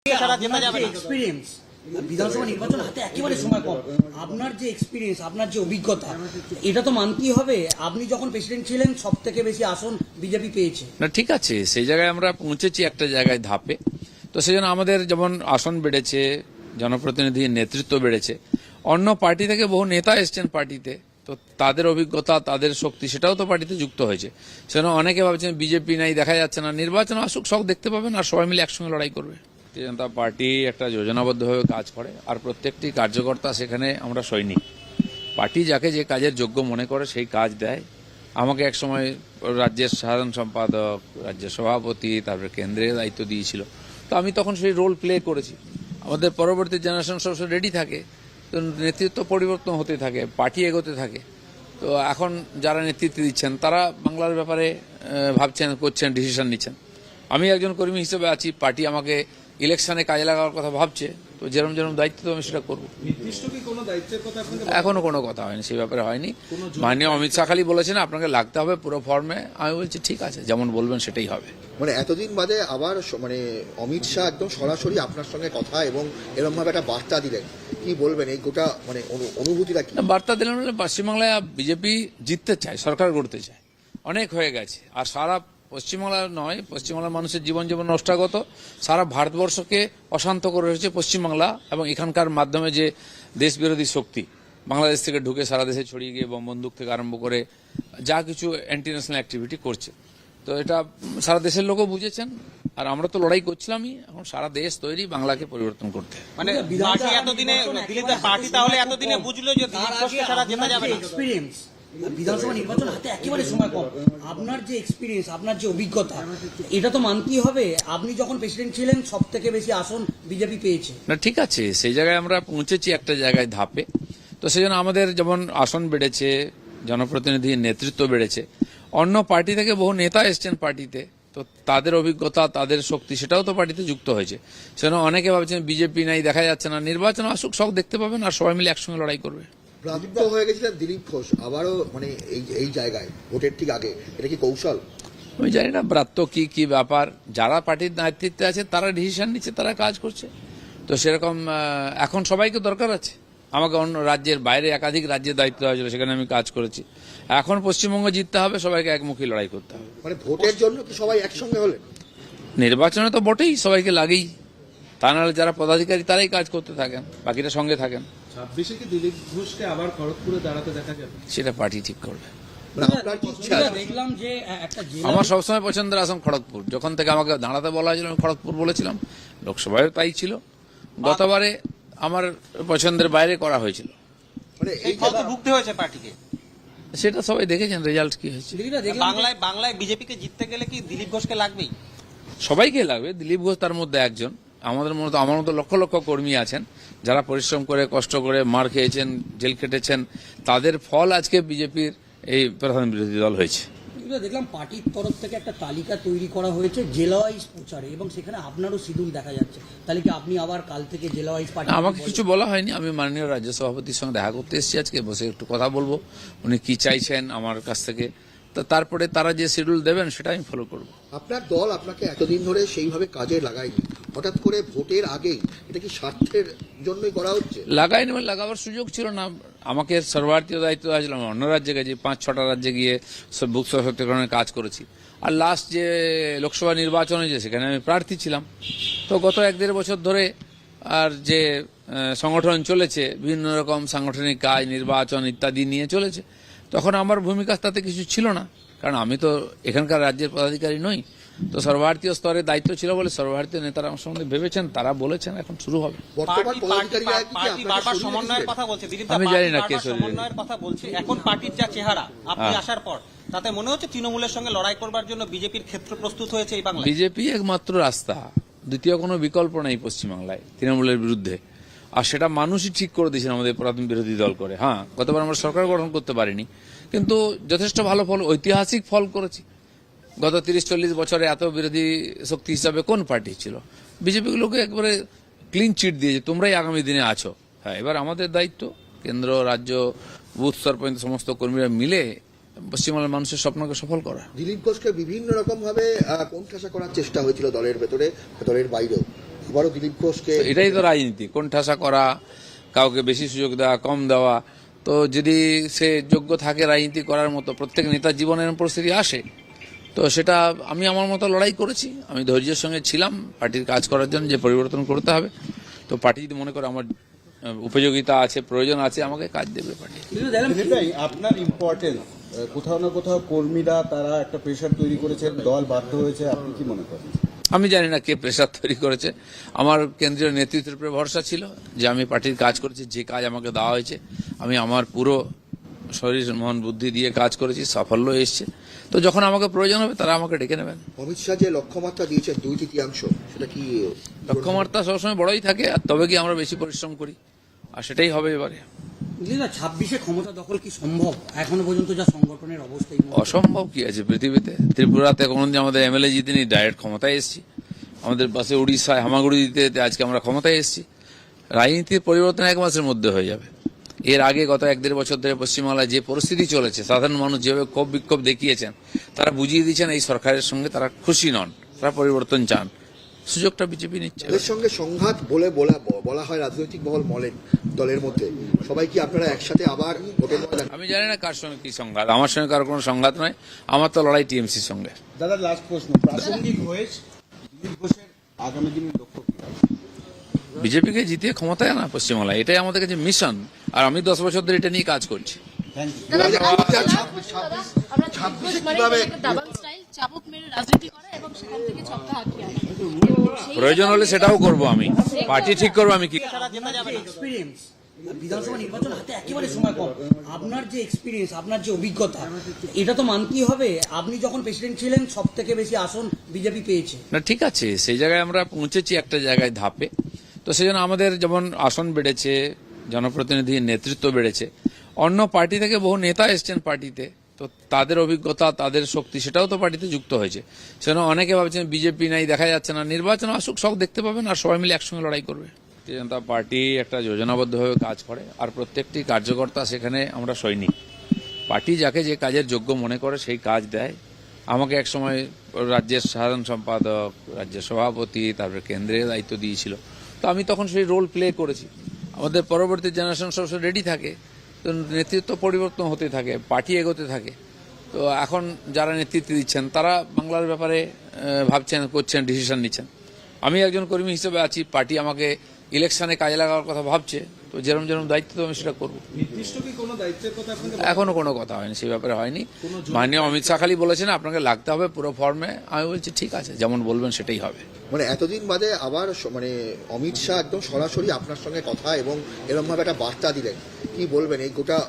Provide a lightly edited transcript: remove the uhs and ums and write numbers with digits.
Experience বিধানসভা নির্বাচন হাতে একেবারে সময় কম, আপনার যে এক্সপিরিয়েন্স, আপনার যে অভিজ্ঞতা, এটা তো মানতেই হবে। আপনি যখন প্রেসিডেন্ট ছিলেন সব থেকে বেশি আসন বিজেপি পেয়েছে। না ঠিক আছে, সেই জায়গায় আমরা পৌঁছেছি একটা জায়গায় ধাপে। তো সেই জন্য আমাদের যেমন আসন বেড়েছে, জনপ্রতিনিধি নেতৃত্ব বেড়েছে, অন্য পার্টি থেকে বহু নেতা এসছেন পার্টিতে, তো তাদের অভিজ্ঞতা, তাদের শক্তি সেটাও তো পার্টিতে যুক্ত হয়েছে। সেজন্য অনেকে ভাবছেন বিজেপি নাই, দেখা যাচ্ছে না। নির্বাচন আসুক, সব দেখতে পাবেন, আর সবাই মিলে একসঙ্গে লড়াই করবে। ভারতীয় জনতা পার্টি একটা যোজনাবদ্ধভাবে কাজ করে, আর প্রত্যেকটি কার্যকর্তা সেখানে আমরা সৈনিক। পার্টি যাকে যে কাজের যোগ্য মনে করে সেই কাজ দেয়। আমাকে একসময় রাজ্যের সাধারণ সম্পাদক, রাজ্যের সভাপতি, তারপরে কেন্দ্রের দায়িত্ব দিয়েছিল, তো আমি তখন সেই রোল প্লে করেছি। আমাদের পরবর্তী জেনারেশন সবসময় রেডি থাকে, তো নেতৃত্ব পরিবর্তন হতে থাকে, পার্টি এগোতে থাকে। তো এখন যারা নেতৃত্ব দিচ্ছেন তারা বাংলার ব্যাপারে ভাবছেন, করছেন, ডিসিশন নিচ্ছেন। আমি একজন কর্মী হিসেবে আছি, পার্টি আমাকে ইলেকশনে কাজে লাগানোর কথা ভাবছে, তো যেরকম যেরকম দায়িত্ব তো আমি সেটা করবো। এখনো কোনো কথা হয়নি, সেই ব্যাপারে হয়নি। মাননীয় অমিত শাহ খালি বলেছেন আপনাকে লাগতে হবে পুরো ফর্মে। আমি বলছি ঠিক আছে, যেমন বলবেন সেটাই হবে। মানে এতদিন বাদে আবার মানে অমিত শাহ একদম সরাসরি আপনার সঙ্গে কথা এবং এরকম ভাবে একটা বার্তা দিলেন, কি বলবেন এই গোটা মানে অনুভূতিটা কি? বার্তা দিলেন বলে পশ্চিমবাংলায় বিজেপি জিততে চায়, সরকার গড়তে চায়, অনেক হয়ে গেছে। আর সারা পশ্চিমবাংলা নয়, পশ্চিমবাংলার মানুষের জীবন নষ্টাগত, সারা ভারতবর্ষকে অশান্ত করে রয়েছে পশ্চিমবাংলা, এবং এখানকার মাধ্যমে যে দেশ বিরোধী শক্তি বাংলাদেশ থেকে ঢুকে সারা দেশে ছড়িয়ে গিয়ে বোম বন্দুক থেকে আরম্ভ করে যা কিছু অ্যান্টি ন্যাশনাল অ্যাক্টিভিটি করছে, তো এটা সারা দেশের লোকও বুঝেছেন। আর আমরা তো লড়াই করছিলামই, এখন সারা দেশ তৈরি বাংলাকে পরিবর্তন করতে। মানে পার্টি এতদিনে দিলীপের পার্টি তাহলে এতদিনে বুঝলো যে দিলীপ ঘোষকে ছাড়া জেতা যাবে না। এক্সপিরিয়েন্স বিধানসভা নির্বাচন হাতে একেবারে সময় কম, আপনার যে এক্সপিরিয়েন্স, আপনার যে অভিজ্ঞতা, এটা তো মানতেই হবে। আপনি যখন প্রেসিডেন্ট ছিলেন সব থেকে বেশি আসন বিজেপি পেয়েছে। না ঠিক আছে, সেই জায়গায় আমরা পৌঁছেছি একটা জায়গায় ধাপে। তো সেই জন্য আমাদের যেমন আসন বেড়েছে, জনপ্রতিনিধি নেতৃত্ব বেড়েছে, অন্য পার্টি থেকে বহু নেতা এসছেন পার্টিতে, তো তাদের অভিজ্ঞতা, তাদের শক্তি সেটাও তো পার্টিতে যুক্ত হয়েছে। সেজন্য অনেকে ভাবছেন বিজেপি নাই, দেখা যাচ্ছে না। নির্বাচন আসুক, সব দেখতে পাবেন, আর সবাই মিলে একসঙ্গে লড়াই করবে। প্রাপ্ত হয়ে গেছিলেন দিলীপ ঘোষ আবারও মানে এই জায়গায় ভোটের ঠিক আগে, এটা কি কৌশল? আমি জানি না ব্রাত্য কি ব্যাপার। যারা পার্টির নেতৃত্বে আছে তারা ডিসিশন নিচ্ছে, তারা কাজ করছে। তো সেরকম এখন সবাইকে দরকার আছে। আমাকে অন্য রাজ্যের বাইরে একাধিক রাজ্যের দায়িত্ব হয়েছিল, সেখানে আমি কাজ করেছি। এখন পশ্চিমবঙ্গ জিততে হবে, সবাইকে একমুখী লড়াই করতে হবে। মানে ভোটের জন্য কি সবাই একসঙ্গে হলেন? নির্বাচনে তো বটেই, সবাইকে লাগেই। তা নাহলে যারা পদাধিকারী তারাই কাজ করতে থাকেন, বাকিটা সঙ্গে থাকেন। 26-এ কি দিলীপ ঘোষকে আবার খড়গপুরে দাঁড়াতে দেখা যাবে? সেটা পার্টি ঠিক করবে। দেখলাম যে একটা আমার সবসময় পছন্দের আসন খড়গপুর। যখন থেকে আমাকে দাঁড়াতে বলা হয়েছিল আমি খড়গপুর বলেছিলাম, লোকসভায় তাই ছিল। গতবারে আমার পছন্দের বাইরে করা হয়েছিল। মানে এই ফল তো ভুগতে হয়েছে পার্টিকে। সেটা সবাই দেখেছেন, রেজাল্ট কি হয়েছে। বাংলায় বিজেপিকে জিততে গেলে কি দিলীপ ঘোষকে লাগবেই? সবাইকে লাগবে, দিলীপ ঘোষ তার মধ্যে একজন। আমার মতো লক্ষ লক্ষ কর্মী আছেন যারা পরিশ্রম করে, কষ্ট করে, মার খেয়েছেন, জেল কেটেছেন, তাদের ফল আজকে বিজেপির এই প্রধান বিরোধী দল হয়েছে। দেখলাম পার্টির তরফ থেকে একটা তালিকা তৈরি করা হয়েছে জেলা ওয়াইজ প্রচারে, এবং সেখানে আপনারও শিডিউল দেখা যাচ্ছে। তাহলে কি আপনি আবার কাল থেকে জেলা ওয়াইজ পার্টি? আমাকে কিছু বলা হয়নি। আমি মাননীয় রাজ্য সভাপতির সঙ্গে দেখা করতে এসেছি আজকে, বসে একটু কথা বলবো, উনি কি চাইছেন আমার কাছ থেকে। তারপরে তারা যে শিডিউল দেবেন সেটা আমি ফলো করব। আপনার দল আপনাকে এতদিন ধরে সেইভাবে কাজে লাগায়নি, হঠাৎ করে ভোটের আগেই এটা কি স্বার্থের জন্যই করা হচ্ছে? লাগাইনি, লাগাবার সুযোগ ছিল না। আমাকে সর্বভারতীয় দায়িত্ব দিয়েছিল, আমি অন্য রাজ্যে গেছি, 5-6টা রাজ্যে গিয়ে বুক সশক্তিকরণের কাজ করেছি। আর লাস্ট যে লোকসভা নির্বাচন হয়েছে সেখানে আমি প্রার্থী ছিলাম। তো গত 1-1.5 বছর ধরে আর যে সংগঠন চলেছে, বিভিন্ন রকম সাংগঠনিক কাজ, নির্বাচন ইত্যাদি নিয়ে চলেছে, তখন আমার ভূমিকা তাতে কিছু ছিল না, কারণ আমি তো এখানকার রাজ্যের পদাধিকারী নই। তো সর্বভারতীয় স্তরে দায়িত্ব ছিল বলে সর্বভারতীয় নেতারা আমার সম্বন্ধে ভেবেছেন, তারা বলেছেন, এখন শুরু হবে। আমি জানি না কে সমন্বয়ের কথা বলছে। এখন পার্টির যা চেহারা আপনি আসার পর, তাতে মনে হচ্ছে তৃণমূলের সঙ্গে লড়াই করবার জন্য বিজেপির ক্ষেত্র প্রস্তুত হয়েছে এই বাংলায়। বিজেপি একমাত্র রাস্তা, দ্বিতীয় কোনো বিকল্প নেই পশ্চিমবাংলায় তৃণমূলের বিরুদ্ধে। আর সেটা মানুষই ঠিক করে দিয়েছেন আমাদের প্রধান বিরোধী দল করে। হ্যাঁ, গতবার আমরা সরকার গঠন করতে পারিনি, কিন্তু যথেষ্ট ভালো ফল, ঐতিহাসিক ফল করেছি। গত 30-40 বছরে এত বিরোধী শক্তি হিসাবে কোন পার্টি ছিল? বিজেপিগুলোকে একবারে ক্লিন চিট দিয়েছে, তোমরাই আগামী দিনে আছো। হ্যাঁ, এবার আমাদের দায়িত্ব কেন্দ্র, রাজ্য, বুথ স্তর পর্যন্ত সমস্ত কর্মীরা মিলে পশ্চিমবাংলার মানুষের স্বপ্নকে সফল করা। দিলীপ ঘোষকে বিভিন্ন রকম ভাবে কোণঠাসা করার চেষ্টা হয়েছিল দলের ভেতরে, দলের বাইরেও। এবারও দিলীপ ঘোষকে তো এটাই তো রাজনীতি, কোণঠাসা করা, কাউকে বেশি সুযোগ দেওয়া, কম দেওয়া। তো যদি সে যোগ্য থাকে রাজনীতি করার মতো, প্রত্যেক নেতার জীবনে এরকম পরিস্থিতি আসে, তো সেটা আমি আমার মতো লড়াই করেছি। আমি ধৈর্যের সঙ্গে ছিলাম পার্টির কাজ করার জন্য, যে পরিবর্তন করতে হবে। তো পার্টি যদি মনে করে আমার উপযোগিতা আছে, প্রয়োজন আছে, আমাকে কাজ দেবে পার্টি। দিলীপ ভাই, আপনার ইম্পর্টেন্স কোথাও না কোথাও কর্মীরা তারা একটা প্রেশার তৈরি করেছেন, দল বাধ্য হয়েছে, আপনি কি মনে করেন? আমি জানি না কে প্রেশার তৈরি করেছে। আমার কেন্দ্রীয় নেতৃত্বের উপরে ভরসা ছিল যে আমি পার্টির কাজ করেছি, যে কাজ আমাকে দেওয়া হয়েছে আমি আমার পুরো শরীর মন বুদ্ধি দিয়ে কাজ করেছি, সাফল্য এসছে। তো যখন আমাকে প্রয়োজন হবে তারা আমাকে ডেকে নেবেন। অমিত শাহ যে লক্ষ্যমাত্রা দিয়েছেন 2/3, সেটা কি লক্ষ্যমাত্রা সবসময় বড়ই থাকে, আর তবে কি আমরা বেশি পরিশ্রম করি, আর সেটাই হবে এবারে। দিলীপ দা, 26-এ ক্ষমতা দখল কি সম্ভব এখনো পর্যন্ত যা সংগঠনের অবস্থা? এই মুহূর্তে? অসম্ভব কি আছে পৃথিবীতে? ত্রিপুরাতে কোনোদিন আমাদের এমএলএ জিতেনি, ডাইরেক্ট ক্ষমতায় এসেছি। আমাদের পাশে উড়িষ্যায় হামাগুড়ি দিতে আজকে আমরা ক্ষমতায় এসেছি। রাজনীতির পরিবর্তন 1 মাসের মধ্যে হয়ে যাবে। এর আগে গত 1-1.5 বছর ধরে পশ্চিমবাংলায় যে পরিস্থিতি চলেছে, সাধারণ মানুষ যেভাবে ক্ষোভ বিক্ষোভ দেখিয়েছেন, তারা বুঝিয়ে দিয়েছেন এই সরকারের সঙ্গে তারা খুশি নন, তারা পরিবর্তন চান। সুযোগটা বিজেপি নিচ্ছে। এদের সঙ্গে সংঘাত বলা হয় রাজনৈতিক মহল বলেন দলের মধ্যে। সবাই কি আপনারা একসাথে আবার ভোটের ময়দানে? আমি জানি না কার সঙ্গে কি সংঘাত, আমার সঙ্গে কারো কোনো সংঘাত নয়। আমার তো লড়াই টিএমসির সঙ্গে। দাদা, লাস্ট প্রশ্ন, প্রাসঙ্গিক হয়ে দিলীপ ঘোষের আগামী দিনের লক্ষ্য কি? বিজেপিকে জিতিয়ে ক্ষমতায় আনা পশ্চিমবাংলায়, এটাই আমাদের কাছে মিশন। আর আমি 10 বছর ধরে এটা নিয়ে কাজ করছি। Thank you. প্রয়োজন হলে সেটাও করব, আমি পার্টি ঠিক করবো আমি কি। এক্সপিরিয়েন্স, বিধানসভা নির্বাচন হাতে একেবারে সময় কম। আপনার যে এক্সপিরিয়েন্স, আপনার যে অভিজ্ঞতা, এটা তো মানতেই হবে। আপনি যখন প্রেসিডেন্ট ছিলেন সব থেকে বেশি আসন বিজেপি পেয়েছে। না ঠিক আছে, সেই জায়গায় আমরা পৌঁছেছি একটা জায়গায় ধাপে। তো সেজন্য আমাদের যেমন আসন বেড়েছে, জনপ্রতিনিধির নেতৃত্ব বেড়েছে, অন্য পার্টি থেকে বহু নেতা এসছেন পার্টিতে, তো তাদের অভিজ্ঞতা, তাদের শক্তি, সেটাও তো পার্টিতে যুক্ত হয়েছে। সেজন্য অনেকে ভাবছেন বিজেপি নাই, দেখা যাচ্ছে না। নির্বাচন আসুক, সব দেখতে পাবেন, আর সবাই মিলে একসঙ্গে লড়াই করবে। ভারতীয় জনতা পার্টি একটা যোজনাবদ্ধভাবে কাজ করে, আর প্রত্যেকটি কার্যকর্তা সেখানে আমরা সৈনিক। পার্টি যাকে যে কাজের যোগ্য মনে করে সেই কাজ দেয়। আমাকে একসময় রাজ্যের সাধারণ সম্পাদক, রাজ্যের সভাপতি, তারপরে কেন্দ্রের দায়িত্ব দিয়েছিল। তো আমি তখন সেই রোল প্লে করেছি। আমাদের পরবর্তী জেনারেশন সবসময় রেডি থাকে, তো নেতৃত্ব পরিবর্তন হতে থাকে, পার্টি এগোতে থাকে। তো এখন যারা নেতৃত্ব দিচ্ছেন তারা বাংলার ব্যাপারে ভাবছেন, করছেন, ডিসিশন নিচ্ছেন। আমি একজন কর্মী হিসেবে আছি, পার্টি আমাকে ইলেকশনে কাজে লাগার কথা ভাবছে, তো যেরকম যেরকম দায়িত্ব তো আমি সেটা করবো। নির্দিষ্ট কি কোনো দায়িত্বের কথা আপনাকে এখনো কোনো কথা হয়নি, সেই ব্যাপারে হয়নি। মাননীয় অমিত শাহ খালি বলেছেন আপনাকে লাগতে হবে পুরো ফর্মে। আমি বলছি ঠিক আছে, যেমন বলবেন সেটাই হবে। মানে এতদিন বাদে আবার মানে অমিত শাহ একদম সরাসরি আপনার সঙ্গে কথা এবং এরকম ভাবে একটা বার্তা দিলেন, কি বলবেন এই গোটা